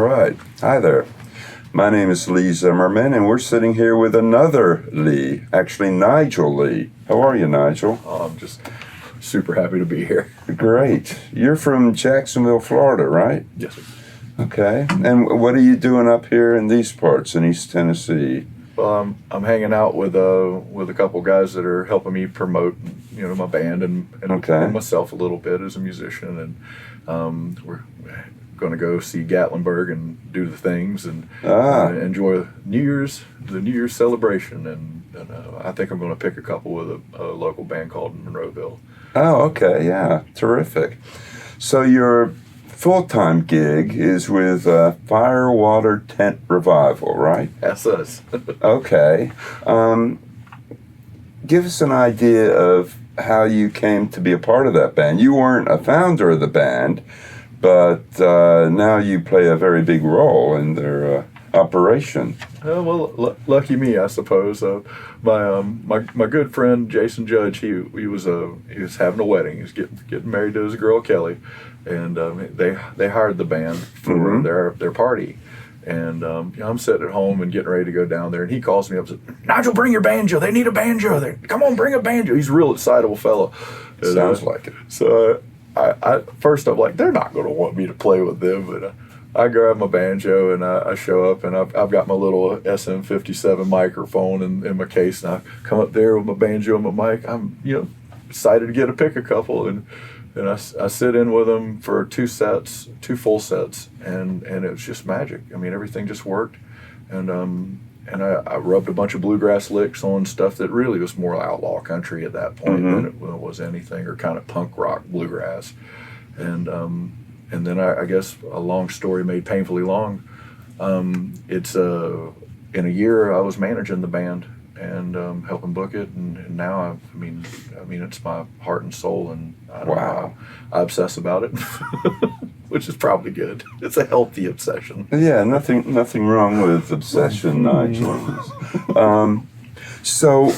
right. Hi there. My name is Lee Zimmerman, and we're sitting here with another Lee, actually Nigel Lee. How are you, Nigel? Oh, I'm just super happy to be here. Great. You're from Jacksonville, Florida, right? Yes, sir. Okay. And what are you doing up here in these parts, in East Tennessee? I'm hanging out with a couple guys that are helping me promote, my band and myself a little bit as a musician, and we're going to go see Gatlinburg and do the things and enjoy the New Year's celebration, and I think I'm going to pick a couple with a local band called Monroeville. Oh, okay, yeah, terrific. So your full-time gig is with Firewater Tent Revival, right? That's us. Okay. Give us an idea of how you came to be a part of that band. You weren't a founder of the band, but now you play a very big role in their operation. Lucky me, I suppose. My good friend Jason Judge, he was having a wedding. He was getting married to his girl Kelly, and they hired the band for their party. And I'm sitting at home and getting ready to go down there, and he calls me up and says, "Nigel, bring your banjo. They need a banjo. Come on, bring a banjo." He's a real excitable fellow. Sounds like it. So I first I'm like, they're not going to want me to play with them, but I grab my banjo and I show up, and I've got my little SM57 microphone in my case, and I come up there with my banjo and my mic. I'm excited to get to pick a couple, and I sit in with them for two full sets, and it was just magic. I mean, everything just worked, and I rubbed a bunch of bluegrass licks on stuff that really was more outlaw country at that point than it was anything, or kind of punk rock bluegrass, and then I guess a long story made painfully long. It's in a year I was managing the band and helping book it, and now I mean it's my heart and soul, and I don't know, I obsess about it, which is probably good. It's a healthy obsession. Yeah, nothing wrong with obsession, Nigel. So,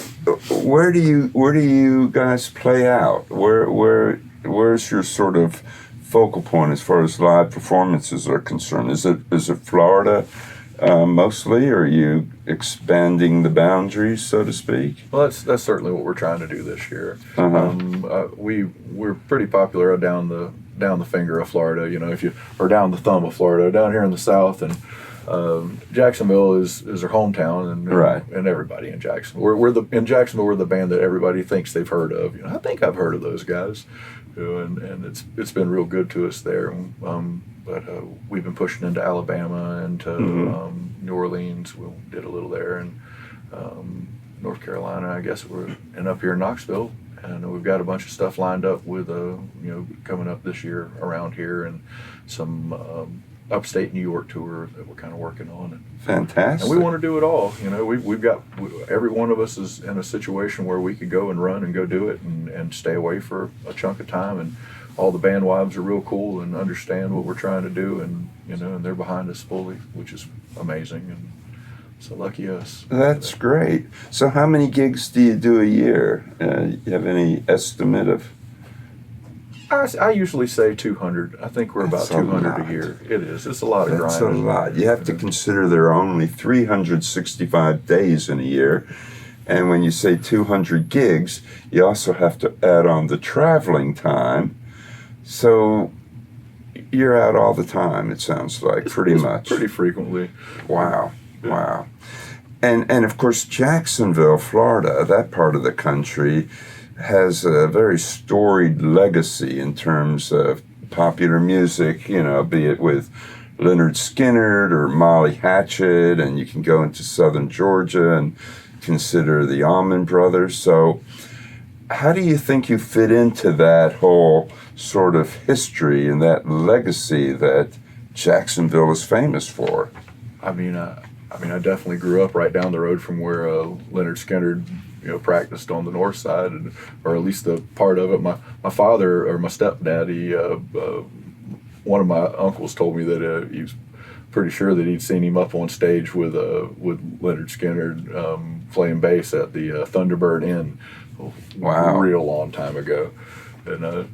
where do you guys play out? Where's your sort of focal point as far as live performances are concerned? Is it Florida mostly, or are you expanding the boundaries, so to speak? Well, that's certainly what we're trying to do this year. We're pretty popular down the finger of Florida, or down the thumb of Florida, down here in the south, and Jacksonville is our hometown, and everybody in Jacksonville. In Jacksonville, we're the band that everybody thinks they've heard of. I think I've heard of those guys, and it's been real good to us there. But we've been pushing into Alabama and to New Orleans. We did a little there, and North Carolina, I guess, and up here in Knoxville. And we've got a bunch of stuff lined up with coming up this year around here, and some upstate New York tour that we're kind of working on. Fantastic. And we want to do it all. We've got every one of us is in a situation where we could go and run and go do it and stay away for a chunk of time. And all the band wives are real cool and understand what we're trying to do, and and they're behind us fully, which is amazing. And so lucky us. That's great. So how many gigs do you do a year? You have any estimate of? I usually say 200. I think we're about 200 a year. It is. It's a lot of grinding. That's a lot. You have to consider there are only 365 days in a year. And when you say 200 gigs, you also have to add on the traveling time. So you're out all the time, it sounds like, pretty much. Pretty frequently. Wow. Yeah. Wow. And of course, Jacksonville, Florida, that part of the country, has a very storied legacy in terms of popular music, be it with Leonard Skinner or Molly Hatchet, and you can go into southern Georgia and consider the Allman Brothers. So how do you think you fit into that whole sort of history and that legacy that Jacksonville is famous for? I definitely grew up right down the road from where Leonard Skinner practiced on the north side, or at least the part of it. My father, or my stepdad, one of my uncles told me that he was pretty sure that he'd seen him up on stage with Leonard Skinner playing bass at the Thunderbird Inn. Wow. A real long time ago. And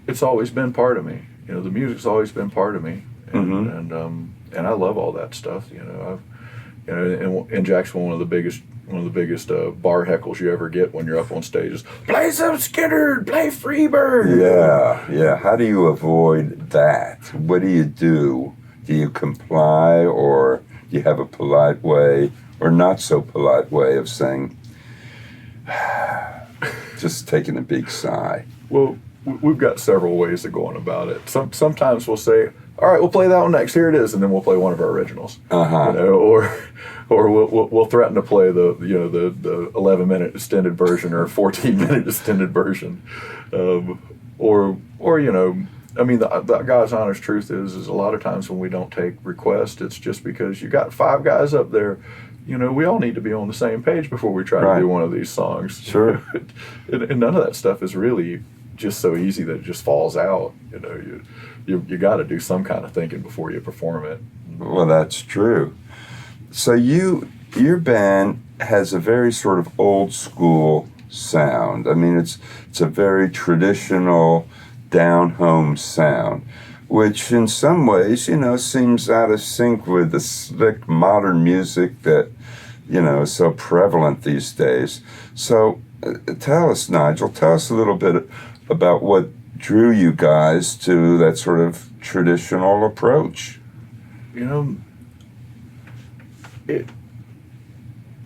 it's always been part of me. the music's always been part of me, and and I love all that stuff. And Jackson, one of the biggest bar heckles you ever get when you're up on stage is play some Skinner, play Freebird. Yeah. How do you avoid that? What do you do? Do you comply, or do you have a polite way or not so polite way of saying, just taking a big sigh? Well, we've got several ways of going about it. Sometimes we'll say, all right, we'll play that one next. Here it is, and then we'll play one of our originals. Or we'll threaten to play the 11-minute extended version or 14-minute extended version, the God's honest truth is a lot of times when we don't take requests, it's just because you got 5 guys up there. We all need to be on the same page before we try to do one of these songs. Sure. and none of that stuff is really just so easy that it just falls out. You got to do some kind of thinking before you perform it. Well, that's true. So your band has a very sort of old school sound. I mean, it's a very traditional down home sound, which in some ways, seems out of sync with the slick modern music that, is so prevalent these days. So tell us, Nigel, tell us a little bit about what drew you guys to that sort of traditional approach.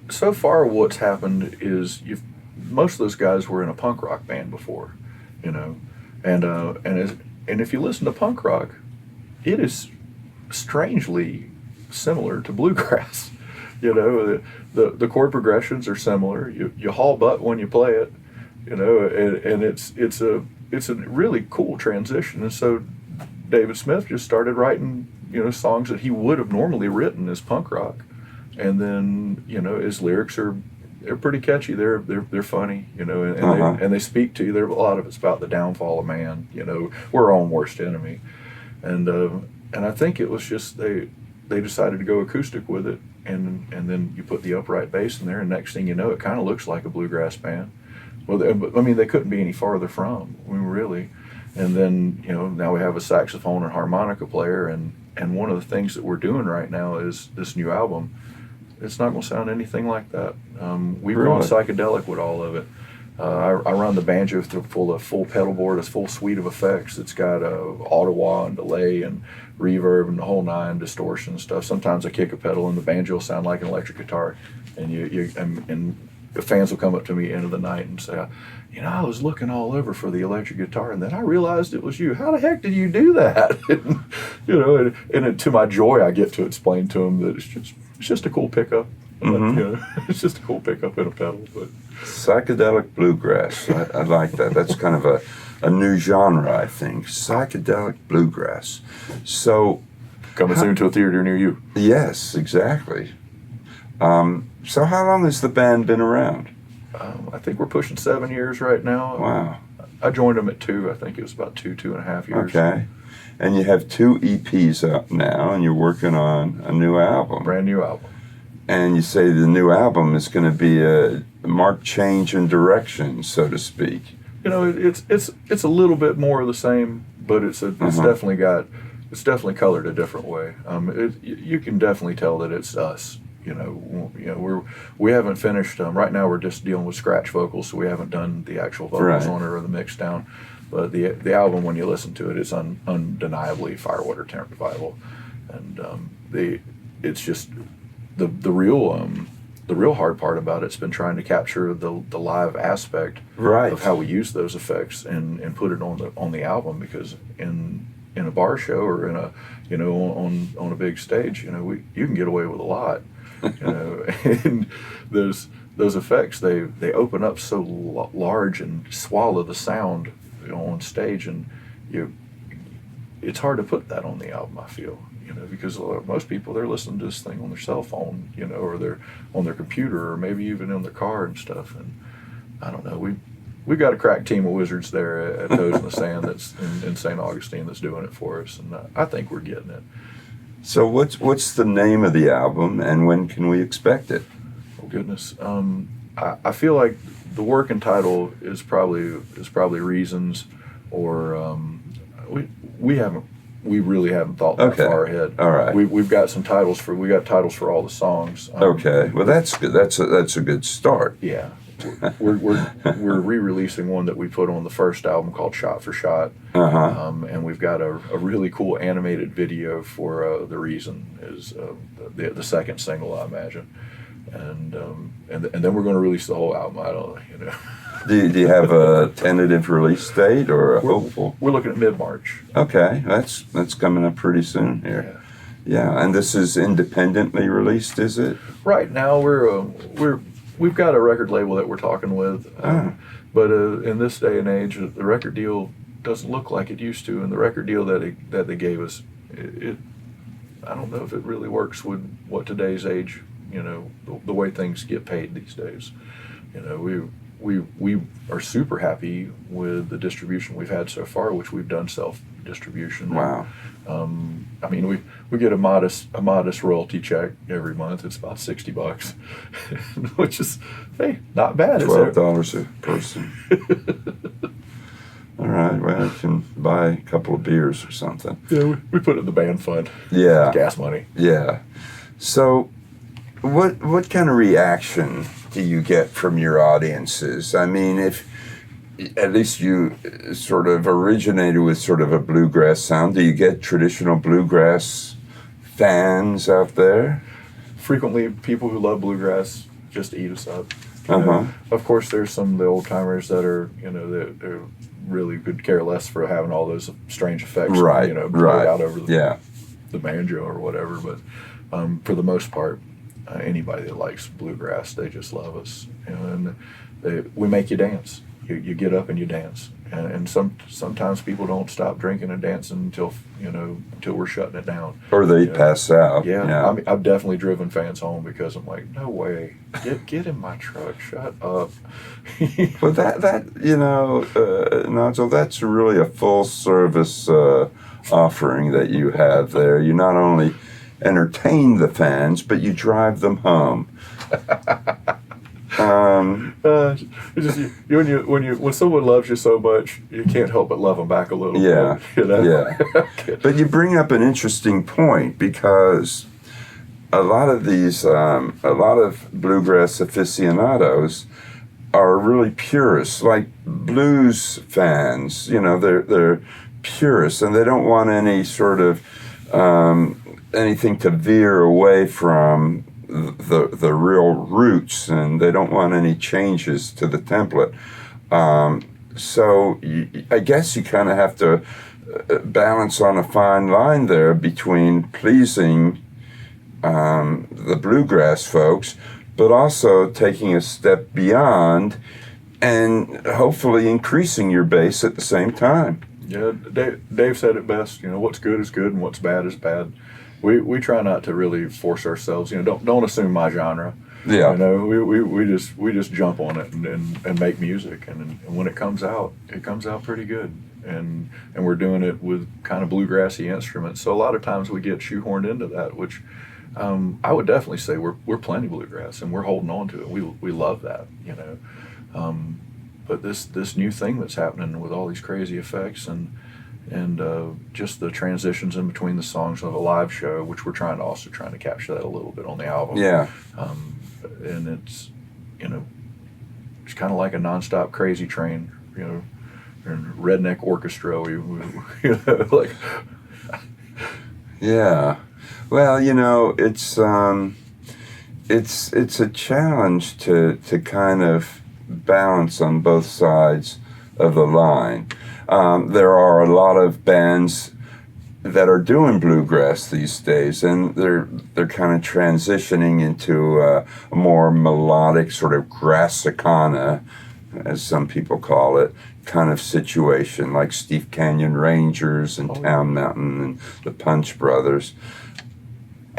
So far what's happened is most of those guys were in a punk rock band before, and if you listen to punk rock, it is strangely similar to bluegrass. The chord progressions are similar. You haul butt when you play it, and it's a really cool transition. And so David Smith just started writing songs that he would have normally written as punk rock, and then his lyrics they're pretty catchy. They're funny, and they speak to you. A lot of it's about the downfall of man. We're our own worst enemy, and I think it was just they decided to go acoustic with it, and then you put the upright bass in there, and next thing you know, it kind of looks like a bluegrass band. Well, they couldn't be any farther from. Really. And then now we have a saxophone and harmonica player, and one of the things that we're doing right now is this new album. It's not going to sound anything like that. We've gone psychedelic with all of it. I run the banjo full pedal board, a full suite of effects. It's got Ottawa and delay and reverb and the whole 9, distortion and stuff. Sometimes I kick a pedal and the banjo will sound like an electric guitar, and the fans will come up to me at the end of the night and say, I was looking all over for the electric guitar, and then I realized it was you. How the heck did you do that? and to my joy, I get to explain to them that it's just a cool pickup. It's just a cool pickup in a pedal. But psychedelic bluegrass, I like that. That's kind of a new genre, I think. Psychedelic bluegrass. So coming soon to a theater near you. Yes, exactly. So how long has the band been around? I think we're pushing 7 years right now. Wow. I joined them at 2. I think it was about 2.5 years. Okay. And you have 2 EPs up now, and you're working on a new album. Brand new album. And you say the new album is going to be a marked change in direction, so to speak. It's a little bit more of the same, but it's definitely colored a different way. You can definitely tell that it's us. We haven't finished. Right now, we're just dealing with scratch vocals, so we haven't done the actual vocals on it or the mix down. But the album, when you listen to it, it's undeniably Firewater Tent Revival, and it's just the real hard part about it's been trying to capture the live aspect of how we use those effects and put it on the album, because in a bar show or in a on a big stage, you can get away with a lot. And those effects, they open up so large and swallow the sound on stage, and it's hard to put that on the album, I feel, because most people, they're listening to this thing on their cell phone, or they're on their computer, or maybe even in their car and stuff. And I don't know, we've got a crack team of wizards there at Toes in the Sand that's in St. Augustine that's doing it for us, and I think we're getting it. So what's the name of the album, and when can we expect it? Oh goodness, I feel like the working title is probably Reasons, or we really haven't thought that Okay. far ahead. All right. We've got titles for all the songs. Okay. Well, that's good. That's a good start. Yeah. We're re-releasing one that we put on the first album called Shot for Shot, and we've got a really cool animated video for The Reason is the second single, I imagine, and then we're going to release the whole album. I don't know. Do you have a tentative release date or a hopeful? We're looking at mid-March. Okay, that's coming up pretty soon here. Yeah, and this is independently released, is it? Right now we've got a record label that we're talking with, but in this day and age, the record deal doesn't look like it used to, and the record deal that they gave us, I don't know if it really works with what today's age, the way things get paid these days. We are super happy with the distribution we've had so far, which we've done self-distribution. Wow. I mean, we get a modest royalty check every month. It's about $60, which is, hey, not bad. $12 a person. All right. Well, I can buy a couple of beers or something. Yeah, we put it in the band fund. Yeah. Gas money. Yeah. So, what kind of reaction do you get from your audiences? I mean, if at least you sort of originated with sort of a bluegrass sound, do you get traditional bluegrass fans out there? Frequently, people who love bluegrass just eat us up. Of course, there's some of the old timers that are, they're really could care less for having all those strange effects, right? Played out over the banjo or whatever. But for the most part, anybody that likes bluegrass, they just love us, and we make you dance. You get up and you dance, and sometimes people don't stop drinking and dancing until we're shutting it down, or they pass out. Yeah. I mean, I've definitely driven fans home because I'm like, no way, get in my truck, shut up. Well, Nigel, that's really a full service offering that you have there. You not only entertain the fans, but you drive them home. When someone loves you so much, you can't help but love them back a little bit. Yeah. But you bring up an interesting point, because a lot of bluegrass aficionados are really purists, like blues fans. They're purists, and they don't want any sort of anything to veer away from the real roots, and they don't want any changes to the template. So I guess you kind of have to balance on a fine line there between pleasing the bluegrass folks, but also taking a step beyond and hopefully increasing your base at the same time. Yeah, Dave said it best. What's good is good and what's bad is bad. We try not to really force ourselves. Don't assume my genre. Yeah. We just jump on it and make music, and when it comes out pretty good. And we're doing it with kind of bluegrassy instruments. So a lot of times we get shoehorned into that, which I would definitely say we're plenty bluegrass, and we're holding on to it. We love that, But this new thing that's happening with all these crazy effects and just the transitions in between the songs of a live show, which we're trying to capture that a little bit on the album. Yeah. And it's it's kind of like a nonstop crazy train, and redneck orchestra. Like. Yeah. Well, it's a challenge to kind of balance on both sides of the line. There are a lot of bands that are doing bluegrass these days, and they're kind of transitioning into a more melodic sort of grassicana, as some people call it, kind of situation, like Steve Canyon Rangers and Town Mountain and the Punch Brothers.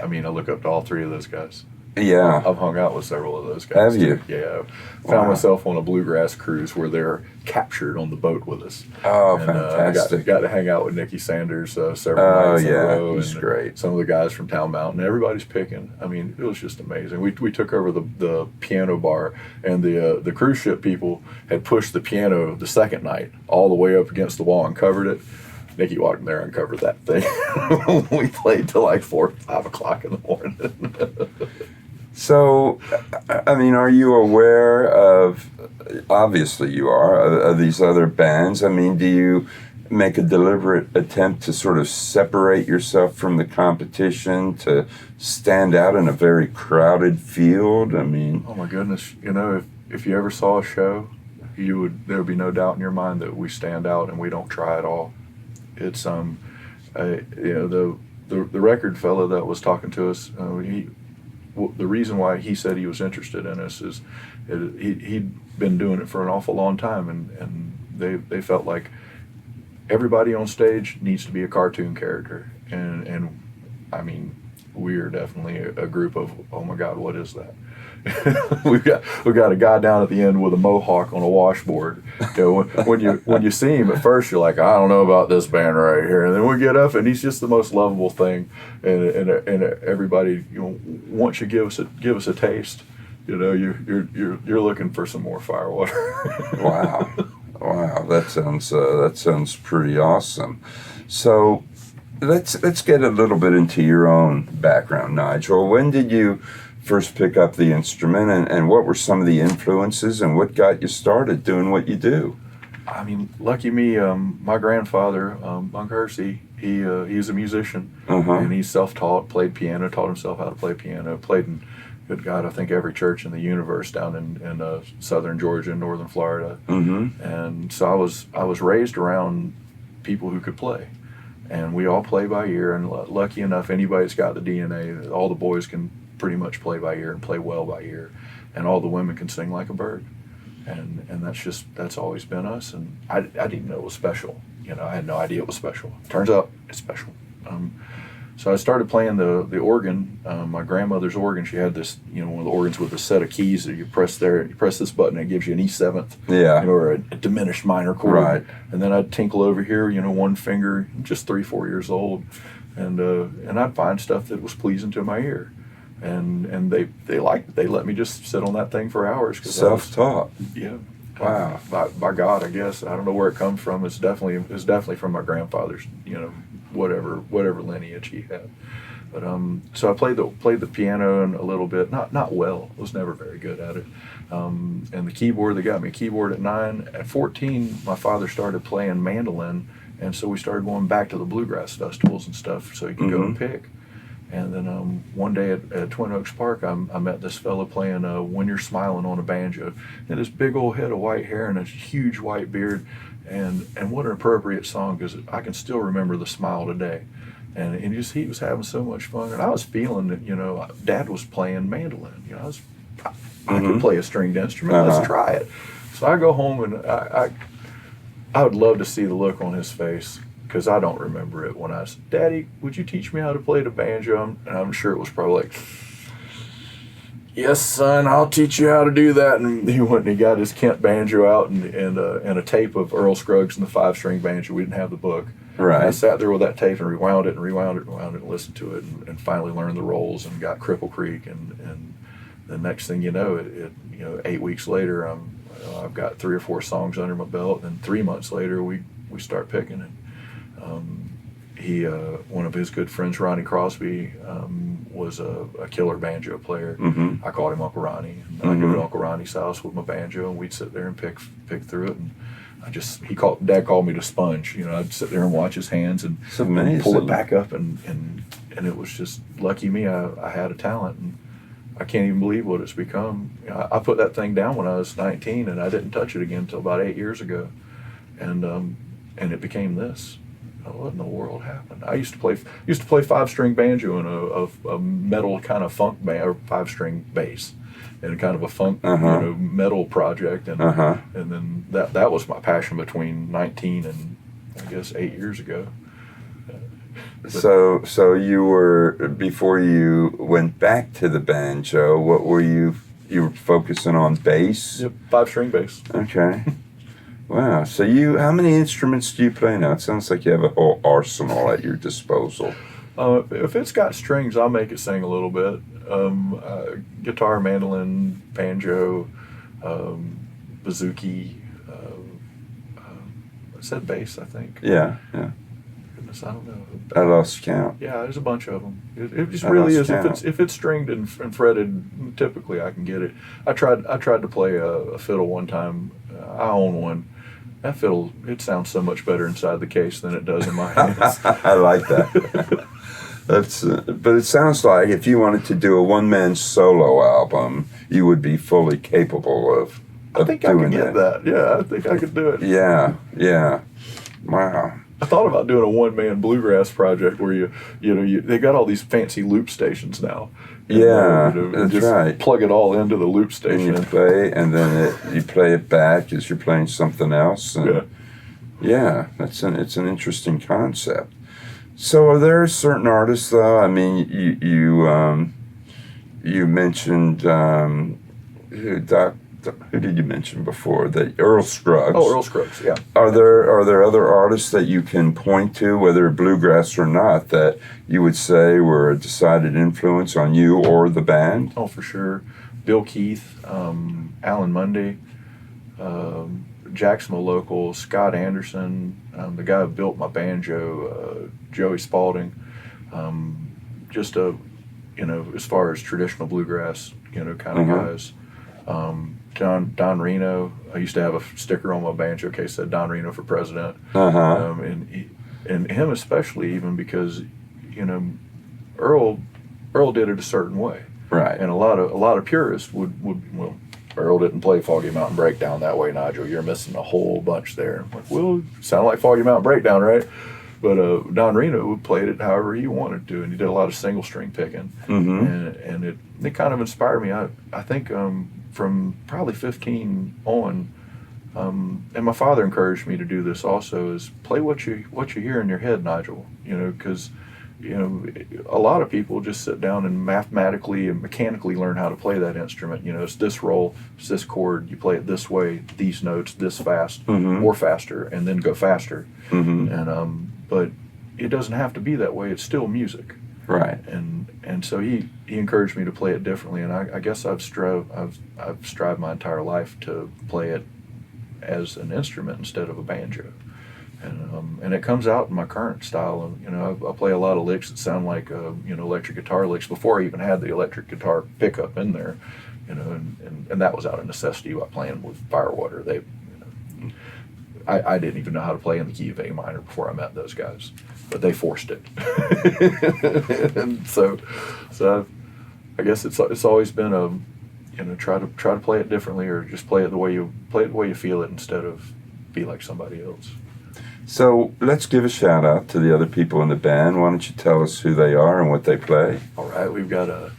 I mean, I look up to all three of those guys. Yeah. I've hung out with several of those guys. Have you? Yeah. Found myself on a bluegrass cruise where they're captured on the boat with us. Oh, and, fantastic. Got to hang out with Nicky Sanders several nights in a row. He's great. Some of the guys from Town Mountain. Everybody's picking. I mean, it was just amazing. We took over the piano bar, and the cruise ship people had pushed the piano the second night all the way up against the wall and covered it. Nicky walked in there and covered that thing. We played till like 4 or 5 o'clock in the morning. So, I mean, are you aware of, obviously you are, of these other bands? I mean, do you make a deliberate attempt to sort of separate yourself from the competition, to stand out in a very crowded field? I mean... Oh my goodness, you know, if you ever saw a show, there would be no doubt in your mind that we stand out and we don't try at all. It's, you know, the record fella that was talking to us, the reason why he said he was interested in us is he'd been doing it for an awful long time, and they felt like everybody on stage needs to be a cartoon character, and I mean, we are definitely a group of, oh my God, what is that? we've got a guy down at the end with a mohawk on a washboard. You know, when you see him at first, you're like, I don't know about this band right here, and then we get up and he's just the most lovable thing, and everybody, you know, once you give us a taste, you know, you're looking for some more firewater. Wow, that sounds pretty awesome. So let's get a little bit into your own background, Nigel. When did you first pick up the instrument, and what were some of the influences, and what got you started doing what you do? I mean, lucky me, my grandfather, Unc Hersey, he's a musician, and he's self-taught, played piano, taught himself how to play piano, played in, good God, I think every church in the universe down in southern Georgia and northern Florida. And so I was raised around people who could play, and we all play by ear, and lucky enough, anybody that's got the DNA, all the boys can pretty much play by ear and play well by ear, and all the women can sing like a bird, and that's always been us. And I didn't know it was special, you know, I had no idea it was special. Turns out it's special. So I started playing the organ, my grandmother's organ. She had this, you know, one of the organs with a set of keys that you press this button, it gives you an E7, you know, or a diminished minor chord. Right. And then I'd tinkle over here, you know, one finger, just 3-4 years old, and I'd find stuff that was pleasing to my ear. And they liked it. They let me just sit on that thing for hours. Self-taught. Yeah. Wow. By God, I guess. I don't know where it comes from. It's definitely from my grandfather's, you know, whatever lineage he had. But so I played the piano and a little bit, not well. I was never very good at it. And the keyboard, they got me a keyboard at 9. At 14, my father started playing mandolin, and so we started going back to the bluegrass festivals and stuff so he could go and pick. And then one day at Twin Oaks Park, I met this fella playing When You're Smiling on a banjo. He had this big old head of white hair and a huge white beard. And what an appropriate song, because I can still remember the smile today. And he was having so much fun. And I was feeling that, you know, Dad was playing mandolin. You know, I could play a stringed instrument. Let's try it. So I go home, and I would love to see the look on his face, because I don't remember it, when I said, Daddy, would you teach me how to play the banjo? And I'm sure it was probably like, yes, son, I'll teach you how to do that. And he went and he got his Kent banjo out and a tape of Earl Scruggs and the 5-string banjo. We didn't have the book. Right. And I sat there with that tape and rewound it and listened to it, and finally learned the rolls and got Cripple Creek. And the next thing you know, it you know, 8 weeks later, I've got 3 or 4 songs under my belt. And 3 months later, we start picking it. One of his good friends, Ronnie Crosby, was a killer banjo player. I called him Uncle Ronnie, and I'd go to Uncle Ronnie's house with my banjo, and we'd sit there and pick through it. And Dad called me the sponge. You know, I'd sit there and watch his hands and pull it back up, and it was just, lucky me, I had a talent, and I can't even believe what it's become. You know, I put that thing down when I was 19, and I didn't touch it again until about 8 years ago, and it became this. What in the world happened? I used to play 5-string banjo in a metal kind of funk band, or 5-string bass, and kind of a funk you know, metal project, and then that was my passion between 19 and I guess 8 years ago. So you were, before you went back to the banjo, what were you were focusing on bass? Yep, 5-string bass. Okay. Wow. So how many instruments do you play now? It sounds like you have a whole arsenal at your disposal. If it's got strings, I'll make it sing a little bit. Guitar, mandolin, banjo, bouzouki. I said bass, I think. Yeah. was. I don't know. I lost count. Yeah, there's a bunch of them. It just I really lost is. count. If it's stringed and fretted, typically I can get it. I tried to play a fiddle one time. I own one. That fiddle, it sounds so much better inside the case than it does in my hands. I like that. That's, but it sounds like if you wanted to do a one-man solo album, you would be fully capable of I think I doing could get that. Yeah, I think I could do it. Yeah, yeah. Wow. I thought about doing a one-man bluegrass project where they got all these fancy loop stations now. And, Yeah, that's just right. plug it all into the loop And station. you play, and then you play it back as you're playing something else. And yeah, it's an interesting concept. So, are there certain artists, though? I mean, you mentioned who did you mention before? That Earl Scruggs. Oh, Earl Scruggs, yeah. Are there other artists that you can point to, whether bluegrass or not, that you would say were a decided influence on you or the band? Oh, for sure. Bill Keith, Alan Mundy, Jacksonville local, Scott Anderson, the guy who built my banjo, Joey Spalding. Just as far as traditional bluegrass, kind of guys. Don Reno. I used to have a sticker on my banjo case that said Don Reno for president. And him especially, even because Earl did it a certain way. Right. And a lot of purists would Earl didn't play Foggy Mountain Breakdown that way, Nigel. You're missing a whole bunch there. I'm like, well, sound like Foggy Mountain Breakdown, right? But Don Reno played it however he wanted to, and he did a lot of single string picking. And it kind of inspired me. I think from probably 15 on, and my father encouraged me to do this also, is play what you hear in your head, Nigel. Because a lot of people just sit down and mathematically and mechanically learn how to play that instrument. It's this roll, it's this chord, you play it this way, these notes, this fast or faster, and then go faster. But it doesn't have to be that way. It's still music. Right. And so he encouraged me to play it differently, and I guess I've strived my entire life to play it as an instrument instead of a banjo. And it comes out in my current style. I play a lot of licks that sound like electric guitar licks before I even had the electric guitar pickup in there. And that was out of necessity by playing with Firewater. I didn't even know how to play in the key of A minor before I met those guys, but they forced it. And so I guess it's always been try to play it differently, or just play it the way you feel it instead of be like somebody else. So let's give a shout out to the other people in the band. Why don't you tell us who they are and what they play? All right, we've got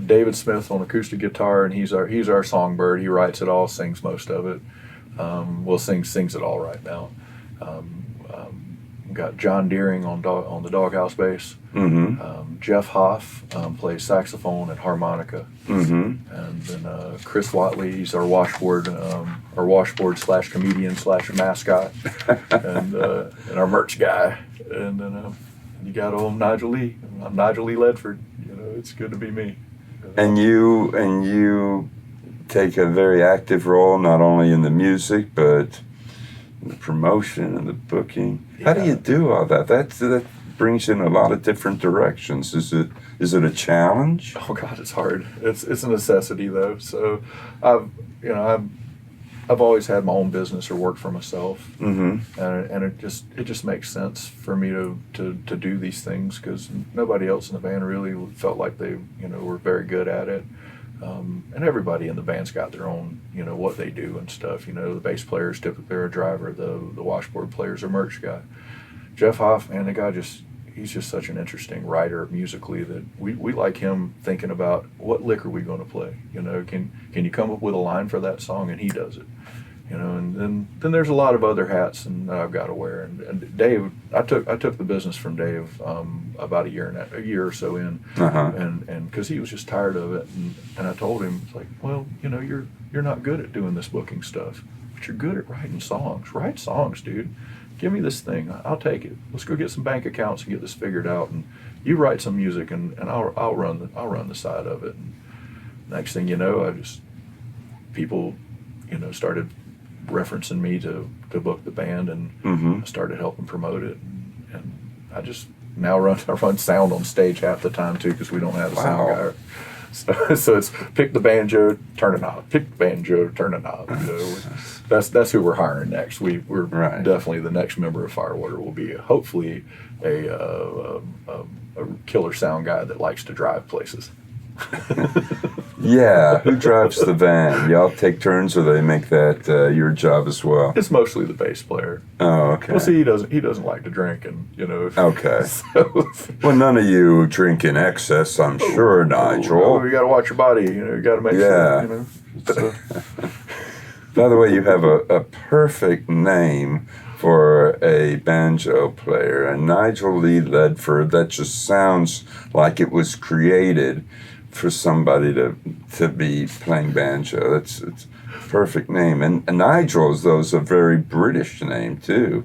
David Smith on acoustic guitar, and he's our songbird. He writes it all, sings most of it. Sings it all right now. We've got John Deering on the doghouse bass. Jeff Hoff plays saxophone and harmonica. And then Chris Watley, he's our washboard / comedian / mascot, and our merch guy. And then you got old Nigel Lee. I'm Nigel Lee Ledford. It's good to be me. And you take a very active role, not only in the music, but in the promotion and the booking. How do you do all that? That brings you in a lot of different directions. Is it a challenge? Oh God, it's hard. It's a necessity though. So I've always had my own business or worked for myself, and it just makes sense for me to do these things, because nobody else in the band really felt like they were very good at it. And everybody in the band's got their own, what they do and stuff. The bass player's typically a driver, the washboard player's a merch guy. Jeff Hoff, man, the guy he's just such an interesting writer musically that we like him thinking about what lick are we going to play. Can you come up with a line for that song, and he does it. And then there's a lot of other hats and I've got to wear. And Dave, I took the business from Dave about a year or so in, and because he was just tired of it, and I told him, it's like, well, you're not good at doing this booking stuff, but you're good at writing songs. Write songs, dude. Give me this thing. I'll take it. Let's go get some bank accounts and get this figured out. And you write some music, and I'll run the side of it. And next thing you know, people started referencing me to book the band, and I started helping promote it, and I just now I run sound on stage half the time too because we don't have a sound guy. So it's pick the banjo, turn a knob. Pick the banjo, turn a knob. That's who we're hiring next. We're definitely the next member of Firewater will be hopefully a killer sound guy that likes to drive places. Yeah, who drives the van? Y'all take turns, or they make that your job as well? It's mostly the bass player. Oh, okay. Well, see, he doesn't like to drink, and Okay. So, well, none of you drink in excess, I'm sure, Nigel. You got to watch your body. You got to make sure. So. By the way, you have a perfect name for a banjo player, and Nigel Lee Ledford. That just sounds like it was created for somebody to be playing banjo. It's a perfect name. And Nigel is a very British name too.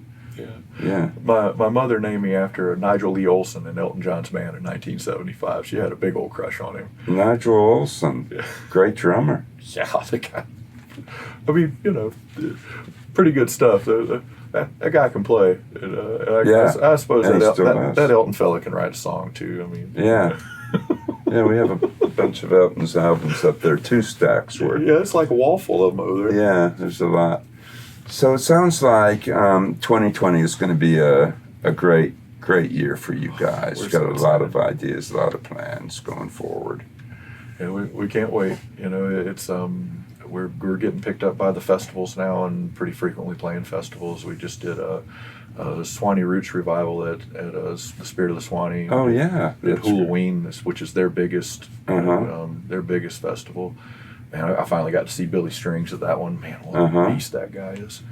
Yeah. My mother named me after Nigel Lee Olson in Elton John's band in 1975. She had a big old crush on him. Nigel Olson, great drummer. Yeah, I mean, pretty good stuff. That guy can play. I suppose that Elton fella can write a song too. I mean, yeah. Yeah, we have a bunch of Elton's albums up there, 2 stacks worth. Yeah, it's like a wall full of them over there. Yeah, there's a lot. So it sounds like 2020 is going to be a great year for you guys. We've got a lot of ideas, a lot of plans going forward. Yeah, we can't wait. It's we're getting picked up by the festivals now and pretty frequently playing festivals. We just did a Swanee Roots revival at the Spirit of the Swanee. Oh yeah, at Halloween, which is their biggest festival. Man, I finally got to see Billy Strings at that one. Man, what a beast that guy is.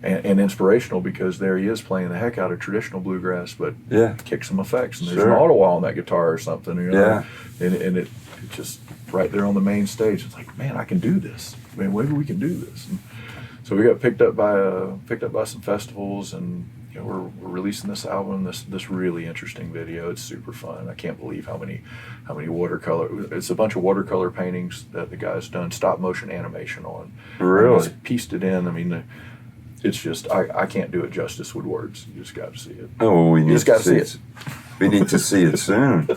And inspirational because there he is playing the heck out of traditional bluegrass, but kicks some effects. And there's an auto-wah on that guitar or something. Yeah. And it just right there on the main stage. It's like, man, I can do this. Man, maybe we can do this. And so we got picked up by some festivals, and we're releasing this album, this really interesting video. It's super fun. I can't believe how many watercolor. It's a bunch of watercolor paintings that the guy's done stop motion animation on. Really? He's pieced it in. I mean, it's just I can't do it justice with words. You just got to see it. Oh, well, we need to see it. We need to see it soon.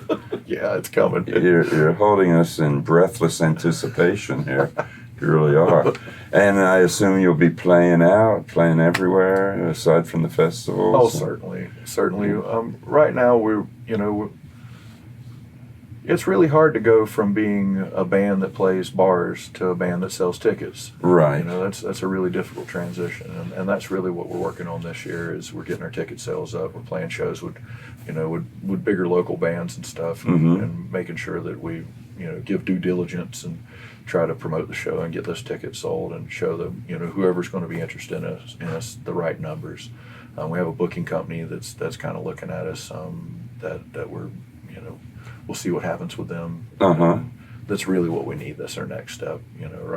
Yeah, it's coming. You're holding us in breathless anticipation here. You really are. And I assume you'll be playing everywhere aside from the festivals. Oh, certainly. Right now it's really hard to go from being a band that plays bars to a band that sells tickets. Right. That's a really difficult transition, and that's really what we're working on this year. Is we're getting our ticket sales up. We're playing shows with bigger local bands and stuff, and making sure that we give due diligence and try to promote the show and get those tickets sold and show them whoever's going to be interested in us the right numbers. We have a booking company that's kind of looking at us. That we're we'll see what happens with them. That's really what we need. That's our next step.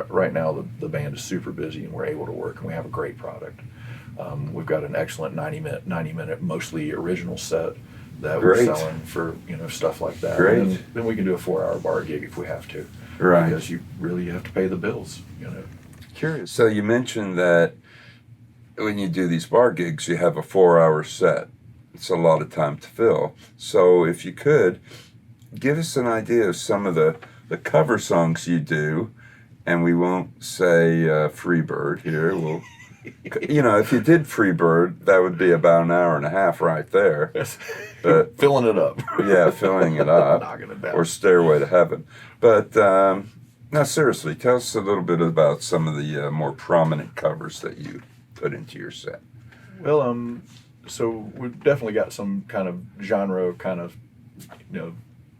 Right now the band is super busy and we're able to work and we have a great product. We've got an excellent 90 minute mostly original set that we're selling for stuff like that. Great. And then we can do a 4-hour bar gig if we have to. Right. Because you really have to pay the bills. Curious. So you mentioned that when you do these bar gigs, you have a 4-hour set. It's a lot of time to fill. So if you could, give us an idea of some of the cover songs you do, and we won't say Freebird here. We'll, if you did Freebird, that would be about an hour and a half right there. But filling it up. Yeah, filling it up. Knocking it down. Or Stairway to Heaven. But now seriously, tell us a little bit about some of the more prominent covers that you put into your set. Well, so we've definitely got some kind of genre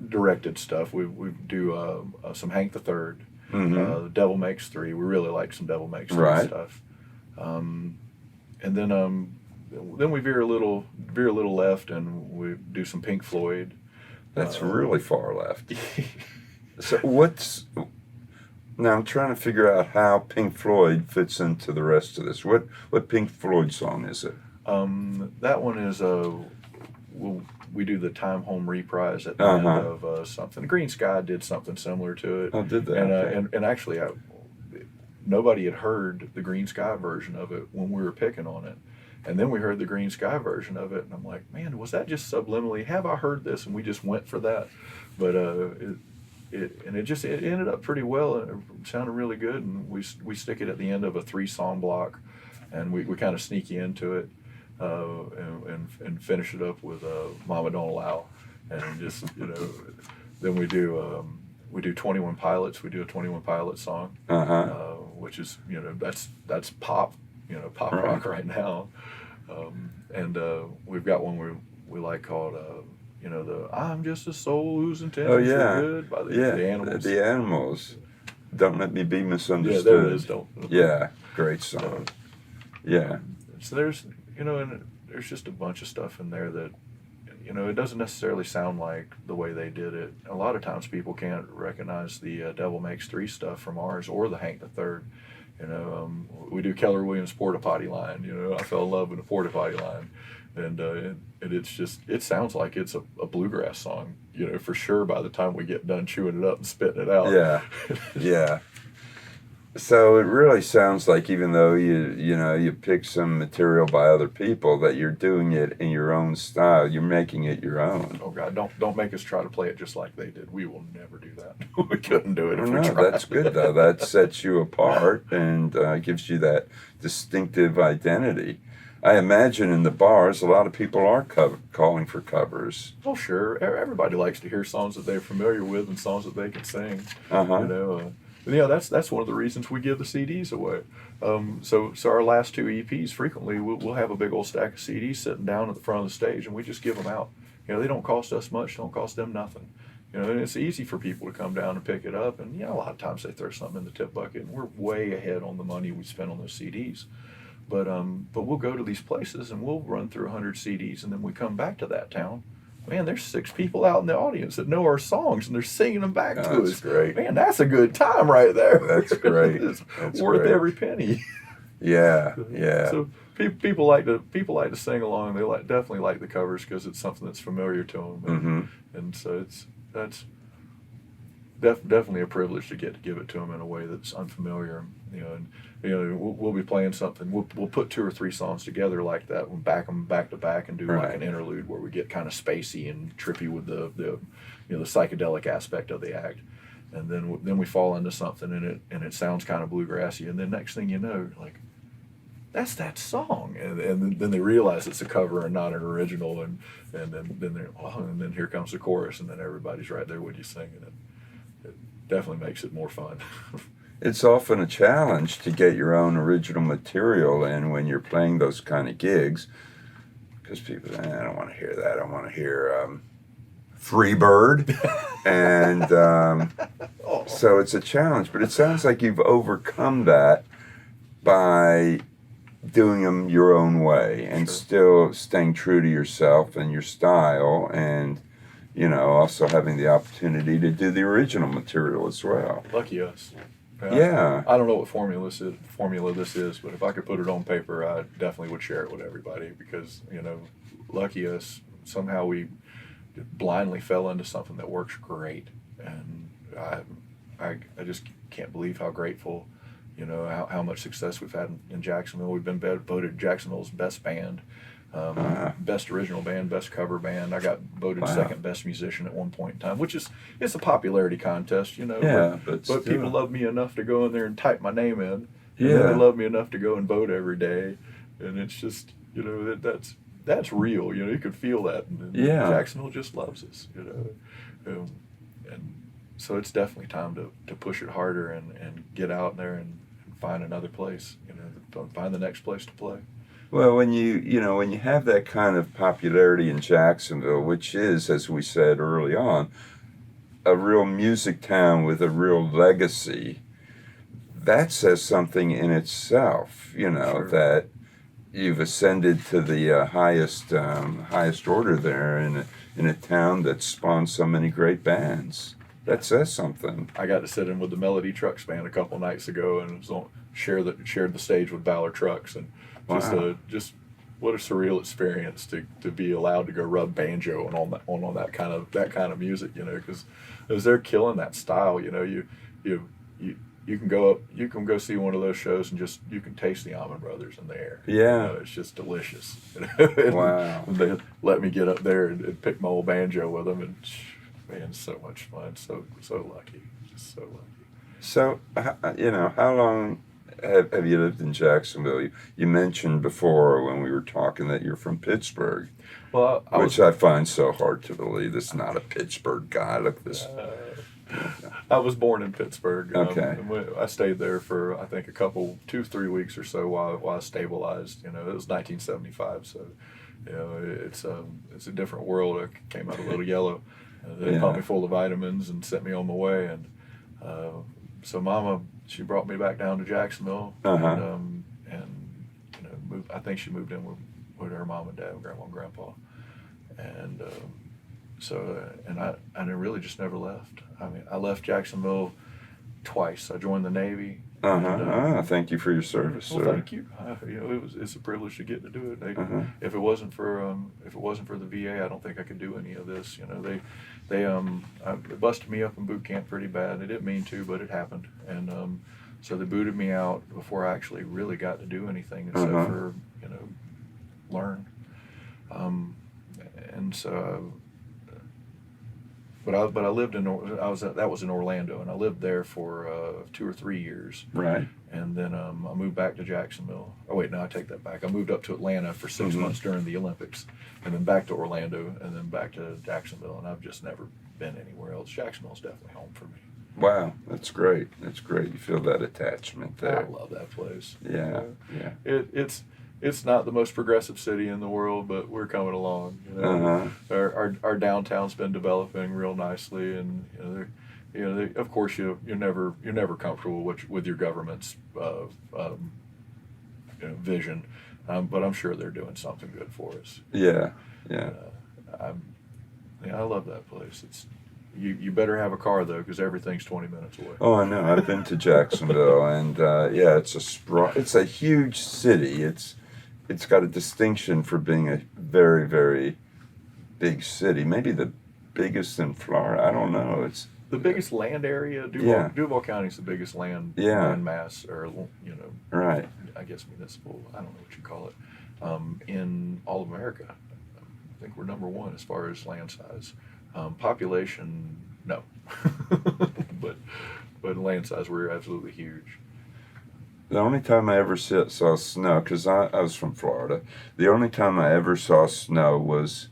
directed stuff. We do some Hank the Third, Devil Makes Three. We really like some Devil Makes Three stuff. And then we veer a little left, and we do some Pink Floyd. That's really far left. So now I'm trying to figure out how Pink Floyd fits into the rest of this. What Pink Floyd song is it? That one is we do the Time Home reprise at the end of something. Green Sky did something similar to it. Oh, did they? And actually, nobody had heard the Green Sky version of it when we were picking on it. And then we heard the Green Sky version of it, and I'm like, man, was that just subliminally? Have I heard this? And we just went for that. But it ended up pretty well. And it sounded really good, and we stick it at the end of a 3-song block, and we kind of sneak you into it, and finish it up with Mama Don't Allow, and just then we do 21 Pilots. We do a 21 Pilots song, which is that's pop. Pop rock right now. And we've got one we like called, the I'm Just a Soul Whose Intentions Are Good by the Animals. The Animals. Don't Let Me Be Misunderstood. Yeah, there it is. Don't. Yeah, great song. Yeah. So there's, and there's just a bunch of stuff in there that, it doesn't necessarily sound like the way they did it. A lot of times people can't recognize the Devil Makes Three stuff from ours or the Hank the Third. We do Keller Williams Porta Potty Line. I fell in love with the Porta Potty Line, and it's just, it sounds like it's a bluegrass song, for sure. By the time we get done chewing it up and spitting it out. Yeah, yeah. So it really sounds like, even though you pick some material by other people, that you're doing it in your own style. You're making it your own. Oh God, don't make us try to play it just like they did. We will never do that. We couldn't do it if we tried. That's good though. That sets you apart and gives you that distinctive identity. I imagine in the bars, a lot of people are calling for covers. Oh sure, everybody likes to hear songs that they're familiar with and songs that they can sing. That's one of the reasons we give the CDs away. So our last 2 EPs, frequently we'll have a big old stack of CDs sitting down at the front of the stage, and we just give them out. They don't cost us much, don't cost them nothing. And it's easy for people to come down and pick it up. And a lot of times they throw something in the tip bucket, and we're way ahead on the money we spend on those CDs. But we'll go to these places and we'll run through 100 CDs, and then we come back to that town. Man, there's 6 people out in the audience that know our songs, and they're singing them back to us. That's great. Man, that's a good time right there. That's great. It's worth every penny. Yeah. So people like to sing along. They definitely like the covers because it's something that's familiar to them, and so that's definitely a privilege to get to give it to them in a way that's unfamiliar. We'll be playing something. We'll put 2 or 3 songs together like that. We'll back them back to back and do like an interlude where we get kind of spacey and trippy with the psychedelic aspect of the act, and then we fall into something and it sounds kind of bluegrassy, and then next thing you know, like, that's that song, and then they realize it's a cover and not an original, and then here comes the chorus, and then everybody's right there with you singing it. It definitely makes it more fun. It's often a challenge to get your own original material in when you're playing those kind of gigs, because people say, I don't want to hear that. I want to hear Freebird. And so it's a challenge, but it sounds like you've overcome that by doing them your own way and still staying true to yourself and your style, and also having the opportunity to do the original material as well. Lucky us. Yeah. I don't know what formula this is, but if I could put it on paper, I definitely would share it with everybody, because, lucky us, somehow we blindly fell into something that works great. And I just can't believe how grateful, how much success we've had in Jacksonville. We've been voted Jacksonville's best band, best original band, best cover band. I got voted second best musician at one point in time, which it's a popularity contest, but people love me enough to go in there and type my name in. And then they love me enough to go and vote every day, and it's just that's real. You can feel that. And Jacksonville just loves us. And so it's definitely time to push it harder and get out there and find another place. Find the next place to play. Well, when you have that kind of popularity in Jacksonville, which is, as we said early on, a real music town with a real legacy, that says something in itself, that you've ascended to the highest order there in a town that spawned so many great bands. That says something. I got to sit in with the Melody Trucks band a couple nights ago, and shared the stage with Ballard Trucks, and just what a surreal experience to be allowed to go rub banjo on that kind of music, because they're killing that style. you can go up, you can go see one of those shows and just you can taste the Allman Brothers in the air. Yeah. It's just delicious. Wow. And they let me get up there and pick my old banjo with them, and man, so much fun. So lucky, just so lucky. So, how long have you lived in Jacksonville? You mentioned before when we were talking that you're from Pittsburgh, Well, which I find so hard to believe. It's not a Pittsburgh guy. Look at this. I was born in Pittsburgh. Okay. I stayed there for I think 2-3 weeks or so while I stabilized. It was 1975, so it's a different world. I came out a little yellow. They pumped me full of vitamins and sent me on my way. And so Mama, she brought me back down to Jacksonville, and moved, I think she moved in with her mom and dad, grandma and grandpa, and. And I really just never left. I mean, I left Jacksonville twice. I joined the Navy. Thank you for your service, Well, sir. thank you. It's a privilege to get to do it. If it wasn't for the VA, I don't think I could do any of this. They busted me up in boot camp pretty bad. They didn't mean to, but it happened. And so they booted me out before I actually really got to do anything except for learn. And so. But I lived that was in Orlando, and I lived there for 2 or 3 years. Right. And then I moved back to Jacksonville. Oh wait, no, I take that back. I moved up to Atlanta for 6 months during the Olympics, and then back to Orlando, and then back to Jacksonville. And I've just never been anywhere else. Jacksonville's definitely home for me. Wow, that's great. That's great. You feel that attachment there. I love that place. Yeah. It's not the most progressive city in the world, but we're coming along. Our downtown's been developing real nicely, and of course you're never comfortable with your government's vision, but I'm sure they're doing something good for us. Yeah. I love that place. You better have a car though, because everything's 20 minutes away. Oh, I know. I've been to Jacksonville, and it's a huge city. It's got a distinction for being a very, very big city. Maybe the biggest in Florida. I don't know. It's the biggest land area. Duval County is the biggest land mass, or right. I guess municipal. I don't know what you call it. In all of America, I think we're number one as far as land size. Population, no, but land size, we're absolutely huge. The only time I ever saw snow, because I was from Florida, the only time I ever saw snow was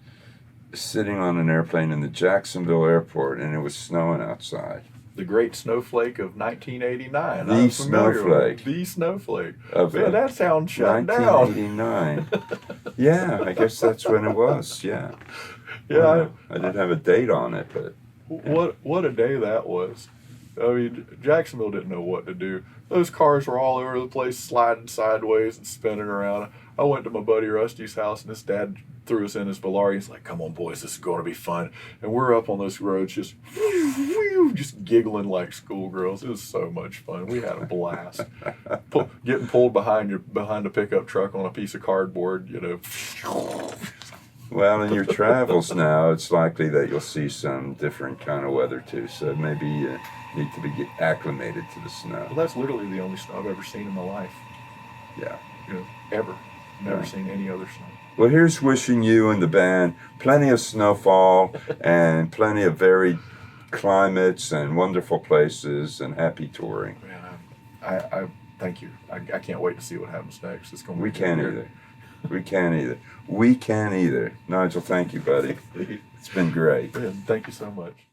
sitting on an airplane in the Jacksonville airport, and it was snowing outside. The Great Snowflake of 1989. The snowflake. The snowflake. Man, that sounds shut 1989. Yeah, I guess that's when it was. Yeah. Yeah. I didn't have a date on it, but what a day that was. I mean, Jacksonville didn't know what to do. Those cars were all over the place, sliding sideways and spinning around. I went to my buddy Rusty's house, and his dad threw us in his Valari. He's like, "Come on, boys, this is going to be fun." And we're up on those roads, just giggling like schoolgirls. It was so much fun. We had a blast. Getting pulled behind a pickup truck on a piece of cardboard, Well, in your travels now, it's likely that you'll see some different kind of weather too. So maybe you need to get acclimated to the snow. Well, that's literally the only snow I've ever seen in my life. Yeah. Ever. Never seen any other snow. Well, here's wishing you and the band plenty of snowfall and plenty of varied climates and wonderful places and happy touring. Man, I thank you. I can't wait to see what happens next. It's going to be We can't either. Nigel, thank you, buddy. It's been great. Man, thank you so much.